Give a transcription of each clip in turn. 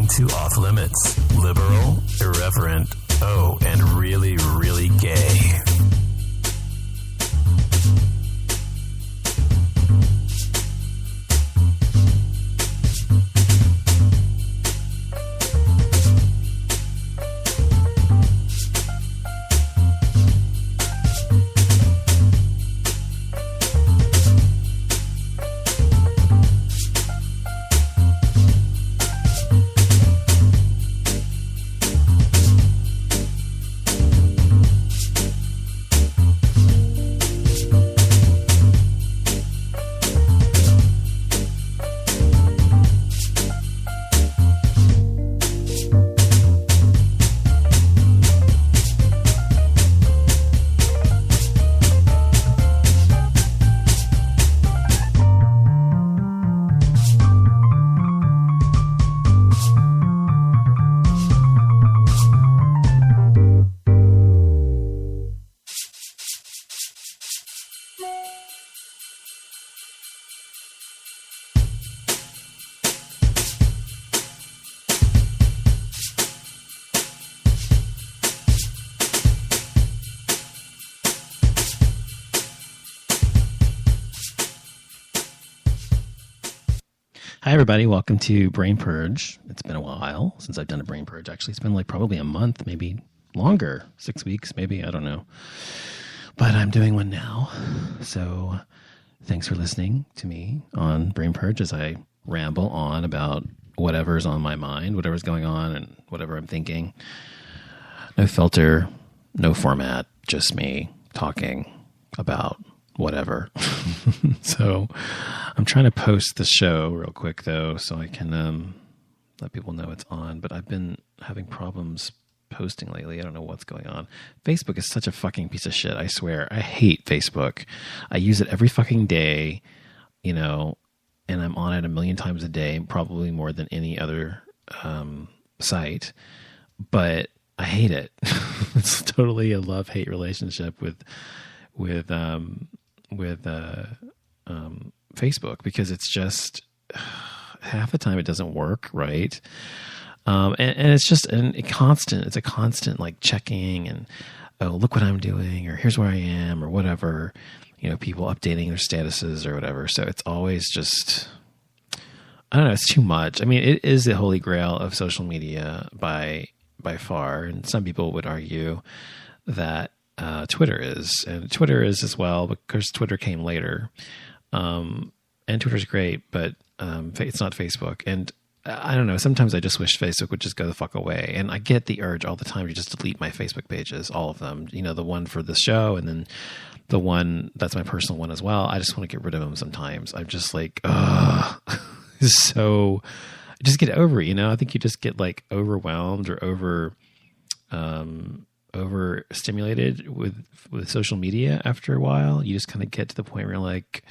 listening to Off Limits. Liberal, irreverent, and really, really gay. Hi, everybody. Welcome to Brain Purge. It's been a while since I've done a Brain Purge. Actually, it's been like probably a month, maybe longer, 6 weeks, maybe. I don't know. But I'm doing one now. So thanks for listening to me on Brain Purge as I ramble on about whatever's on my mind, whatever's going on, and whatever I'm thinking. No filter, no format, just me talking about whatever. So I'm trying to post the show real quick though, so I can let people know it's on, but I've been having problems posting lately. I don't know what's going on. Facebook is such a fucking piece of shit. I swear. I hate Facebook. I use it every fucking day, and I'm on it a million times a day, probably more than any other site, but I hate it. It's totally a love-hate relationship with Facebook, because it's just half the time it doesn't work right, and it's just it's a constant like checking and, oh, look what I'm doing, or here's where I am, or whatever, people updating their statuses or whatever. So it's always just, I don't know, it's too much. I mean, it is the holy grail of social media by far, and some people would argue that Twitter is, and Twitter is as well, because Twitter came later. And Twitter's great, but it's not Facebook. And I don't know, sometimes I just wish Facebook would just go the fuck away. And I get the urge all the time to just delete my Facebook pages, all of them. The one for the show, and then the one that's my personal one as well. I just want to get rid of them sometimes. I'm just like, so just get over it, I think you just get like overwhelmed or overstimulated with social media after a while. You just kind of get to the point where you're like,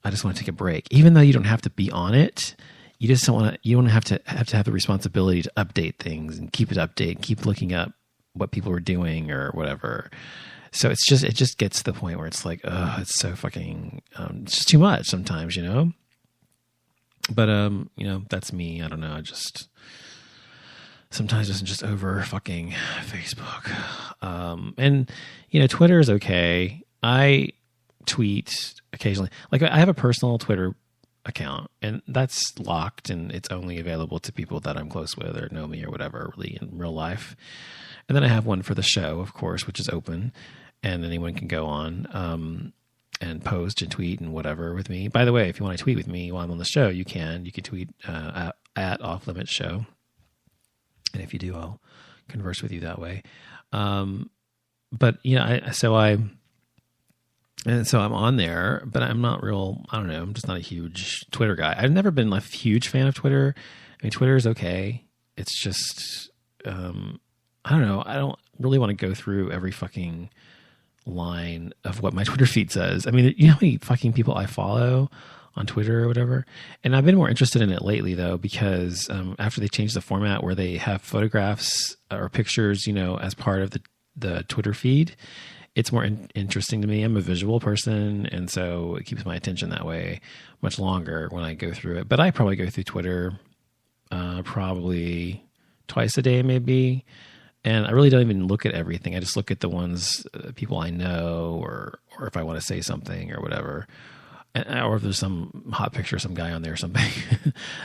I just want to take a break, even though you don't have to be on it. You just don't want to. You don't have to have the responsibility to update things and keep it updated, keep looking up what people are doing or whatever. So it just gets to the point where it's like, it's so fucking, it's just too much sometimes, But that's me. I don't know. I just sometimes just over fucking Facebook. And Twitter is okay. I tweet occasionally. Like, I have a personal Twitter account, and that's locked, and it's only available to people that I'm close with or know me or whatever, really, in real life. And then I have one for the show, of course, which is open, and anyone can go on and post and tweet and whatever with me. By the way, if you want to tweet with me while I'm on the show, you can. You can tweet at Off Limits Show, and if you do, I'll converse with you that way. But so I'm on there, but I'm not real, I don't know, I'm just not a huge Twitter guy. I've never been a huge fan of Twitter. I mean, Twitter is okay. It's just, I don't know. I don't really want to go through every fucking line of what my Twitter feed says. I mean, you know how many fucking people I follow on Twitter or whatever? And I've been more interested in it lately, though, because after they changed the format where they have photographs or pictures, as part of the Twitter feed, it's more interesting to me. I'm a visual person, and so it keeps my attention that way much longer when I go through it. But I probably go through Twitter probably twice a day, maybe. And I really don't even look at everything. I just look at the ones, people I know, or if I want to say something or whatever. Or if there's some hot picture of some guy on there or something.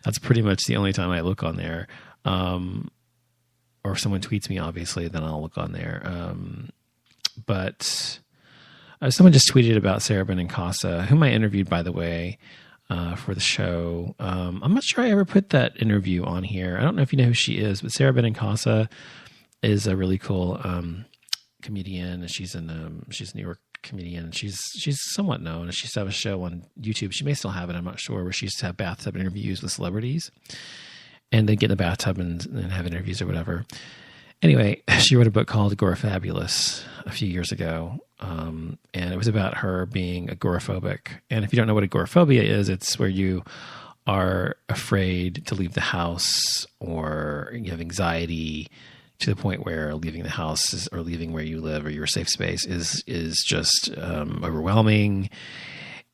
That's pretty much the only time I look on there. Or if someone tweets me, obviously, then I'll look on there. But someone just tweeted about Sarah Benincasa, whom I interviewed, by the way, for the show. I'm not sure I ever put that interview on here. I don't know if you know who she is, but Sarah Benincasa is a really cool comedian, and she's a New York comedian. She's somewhat known. She used to have a show on YouTube. She may still have it. I'm not sure. Where she used to have bathtub interviews with celebrities, and they get in the bathtub and have interviews or whatever. Anyway, she wrote a book called Agorafabulous a few years ago, and it was about her being agoraphobic. And if you don't know what agoraphobia is, it's where you are afraid to leave the house, or you have anxiety to the point where leaving the house or leaving where you live or your safe space is just overwhelming.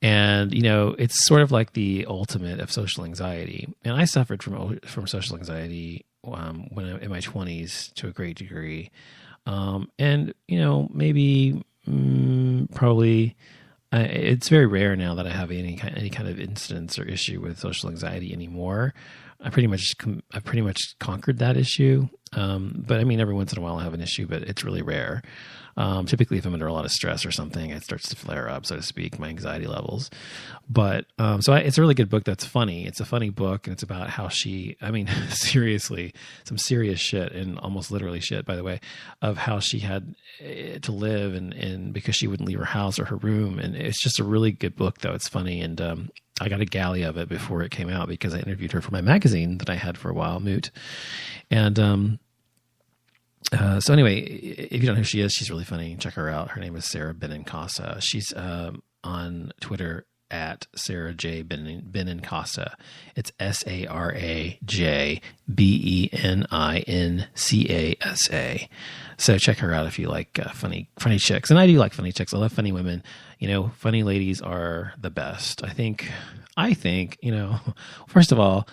And, it's sort of like the ultimate of social anxiety. And I suffered from social anxiety when in my 20s to a great degree. And, maybe probably it's very rare now that I have any kind of instance or issue with social anxiety anymore. I've pretty much conquered that issue. But I mean, every once in a while I have an issue, but it's really rare. Typically if I'm under a lot of stress or something, it starts to flare up, so to speak, my anxiety levels. But, it's a really good book that's funny. It's a funny book, and it's about how seriously, some serious shit, and almost literally shit, by the way, of how she had to live and because she wouldn't leave her house or her room. And it's just a really good book, though. It's funny. And, I got a galley of it before it came out because I interviewed her for my magazine that I had for a while, Moot. And, so anyway, if you don't know who she is, she's really funny. Check her out. Her name is Sarah Benincasa. She's on Twitter at Sarah J. Benincasa. It's SarahJBeninCasa. So check her out if you like funny chicks. And I do like funny chicks. I love funny women. Funny ladies are the best. I think, first of all,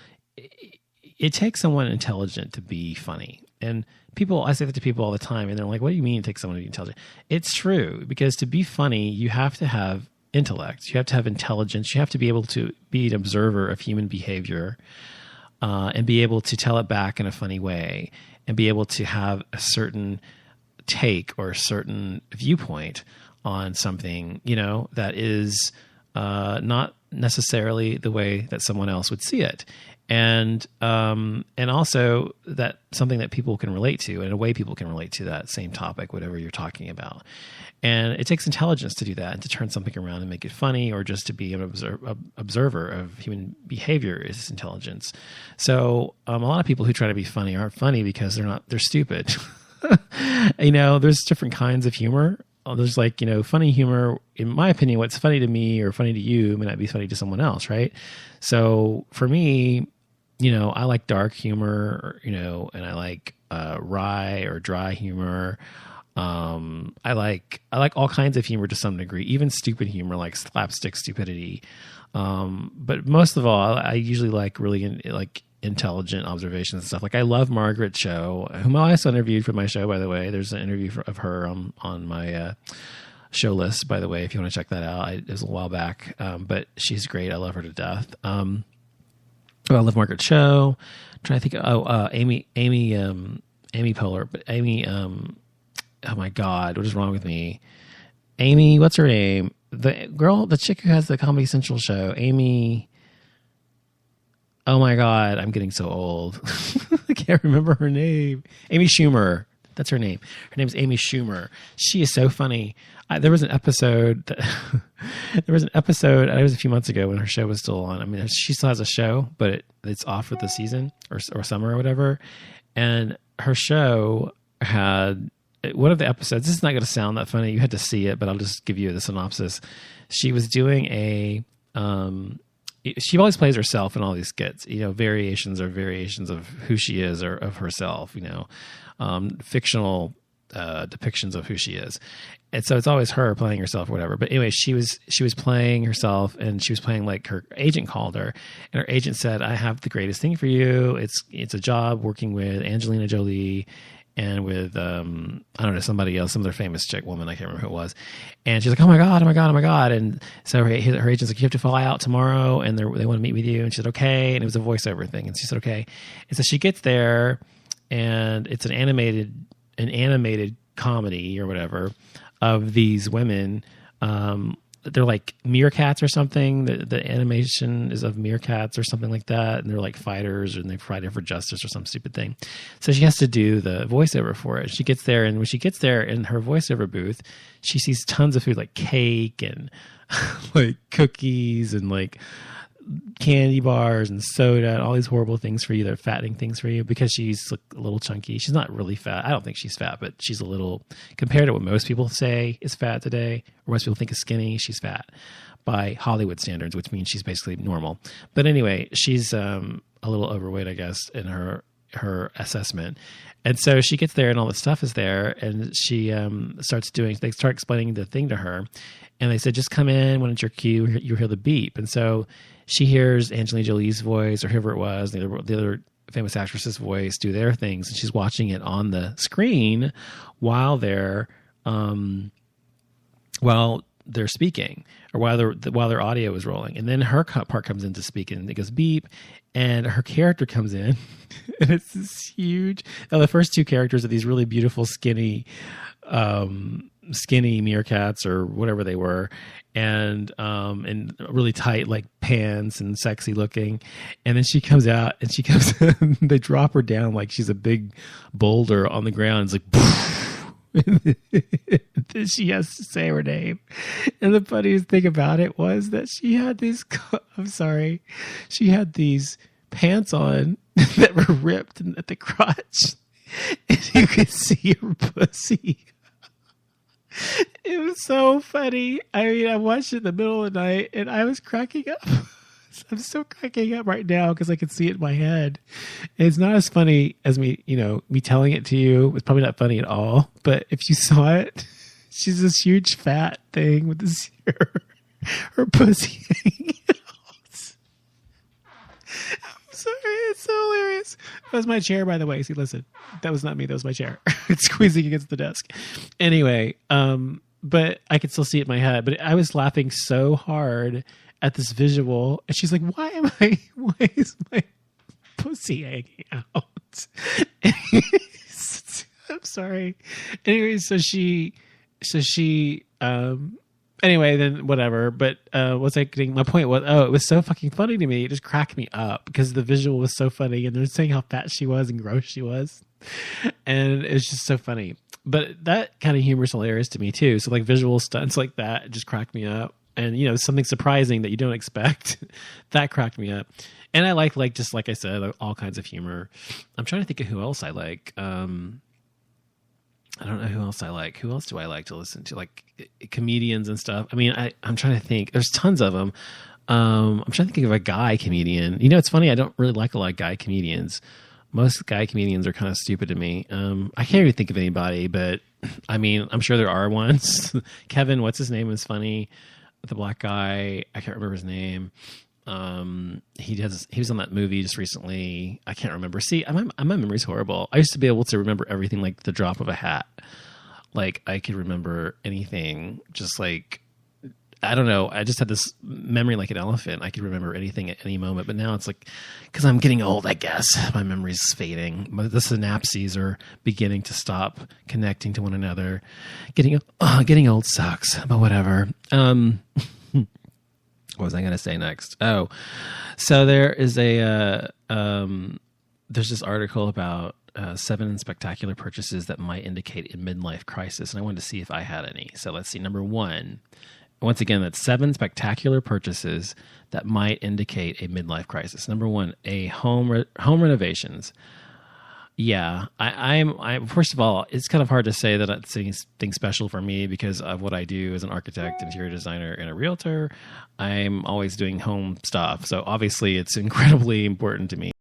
it takes someone intelligent to be funny. And I say that to people all the time, and they're like, what do you mean it takes someone to be intelligent? It's true, because to be funny, you have to have intellect. You have to have intelligence. You have to be able to be an observer of human behavior, and be able to tell it back in a funny way, and be able to have a certain take or a certain viewpoint on something, that is not necessarily the way that someone else would see it. And also that something that people can relate to, and in a way people can relate to that same topic, whatever you're talking about. And it takes intelligence to do that, and to turn something around and make it funny, or just to be an observer of human behavior is intelligence. So a lot of people who try to be funny aren't funny because they're stupid. There's different kinds of humor. There's funny humor. In my opinion, what's funny to me or funny to you may not be funny to someone else, right? So for me, I like dark humor, and I like wry or dry humor. I like all kinds of humor to some degree, even stupid humor, like slapstick stupidity. But most of all, I usually like really intelligent observations and stuff. Like I love Margaret Cho, whom I also interviewed for my show, by the way. There's an interview of her on my show list, by the way, if you want to check that out. It was a while back, but she's great. I love her to death. I love Margaret Cho. I'm trying to think. Amy Poehler, but Amy. Oh my God, what is wrong with me? Amy, what's her name? The chick who has the Comedy Central show, Amy. Oh my God, I'm getting so old. I can't remember her name. Amy Schumer. That's her name. Her name is Amy Schumer. She is so funny. There was an episode. It was a few months ago when her show was still on. I mean, she still has a show, but it's off for the season or summer or whatever. And her show had one of the episodes. This is not going to sound that funny. You had to see it, but I'll just give you the synopsis. She was doing she always plays herself in all these skits, variations of who she is or of herself, fictional depictions of who she is. And so it's always her playing herself or whatever. But anyway, she was playing herself, and she was playing like her agent called her, and her agent said, "I have the greatest thing for you. It's a job working with Angelina Jolie and with I don't know, somebody else, some other famous chick woman, I can't remember who it was." And she's like, "Oh my god, oh my god, oh my god!" And so her agent's like, "You have to fly out tomorrow, and they want to meet with you." And she said, "Okay." And it was a voiceover thing, and she said, "Okay." And so she gets there, and it's an animated comedy or whatever of these women. They're like meerkats or something. The animation is of meerkats or something like that. And they're like fighters, and they fight for justice or some stupid thing. So she has to do the voiceover for it. She gets there, and when she gets there in her voiceover booth, she sees tons of food like cake and like cookies and like candy bars and soda and all these horrible things for you. They're fattening things for you because she's a little chunky. She's not really fat. I don't think she's fat, but she's a little, compared to what most people say is fat today, or most people think is skinny, she's fat by Hollywood standards, which means she's basically normal. But anyway, she's a little overweight, I guess, in her assessment. And so she gets there, and all the stuff is there, and she they start explaining the thing to her, and they said, "Just come in when it's your cue, you hear the beep." And so she hears Angelina Jolie's voice, or whoever it was, the other famous actress's voice, do their things, and she's watching it on the screen while they're speaking, or while their audio is rolling. And then her part comes in to speak, and it goes beep, and her character comes in, and it's this huge. Now, the first two characters are these really beautiful, skinny meerkats or whatever they were, and really tight like pants and sexy looking. And then she comes out, and they drop her down like she's a big boulder on the ground. It's like then she has to say her name. And the funniest thing about it was that she had these pants on that were ripped at the crotch, and you could see her pussy. It was so funny. I mean, I watched it in the middle of the night, and I was cracking up. I'm still cracking up right now because I can see it in my head. It's not as funny as me telling it to you. It's probably not funny at all. But if you saw it, she's this huge fat thing with this her pussy hanging out. I'm sorry, it's so hilarious. That was my chair, by the way. See, listen, that was not me. That was my chair. It's squeezing against the desk. Anyway, but I could still see it in my head. But I was laughing so hard at this visual, and she's like, why is my pussy hanging out? I'm sorry. Anyway, anyway, then whatever. But what's I getting? My point was, it was so fucking funny to me. It just cracked me up because the visual was so funny, and they're saying how fat she was and gross she was, and it's just so funny. But that kind of humor is hilarious to me too. So like visual stunts like that just cracked me up. And, something surprising that you don't expect, that cracked me up. And I like just like I said, all kinds of humor. I'm trying to think of who else I like. I don't know who else I like. Who else do I like to listen to? Like comedians and stuff. I mean, I'm trying to think. There's tons of them. I'm trying to think of a guy comedian. It's funny. I don't really like a lot of guy comedians. Most guy comedians are kind of stupid to me. I can't even think of anybody, but I mean, I'm sure there are ones. Kevin, what's his name, is funny. The black guy, I can't remember his name. He was on that movie just recently. I can't remember. See, my memory's horrible. I used to be able to remember everything like the drop of a hat. Like I could remember anything, just like, I don't know. I just had this memory like an elephant. I could remember anything at any moment. But now it's like, because I'm getting old, I guess my memory's fading. The synapses are beginning to stop connecting to one another. Getting old sucks, but whatever. What was I going to say next? Oh, so there is there's this article about 7 spectacular purchases that might indicate a midlife crisis. And I wanted to see if I had any. So let's see. Number 1. Once again, that's 7 spectacular purchases that might indicate a midlife crisis. Number 1, a home renovations. Yeah, I first of all, it's kind of hard to say that it's anything special for me because of what I do as an architect, interior designer, and a realtor. I'm always doing home stuff, so obviously it's incredibly important to me.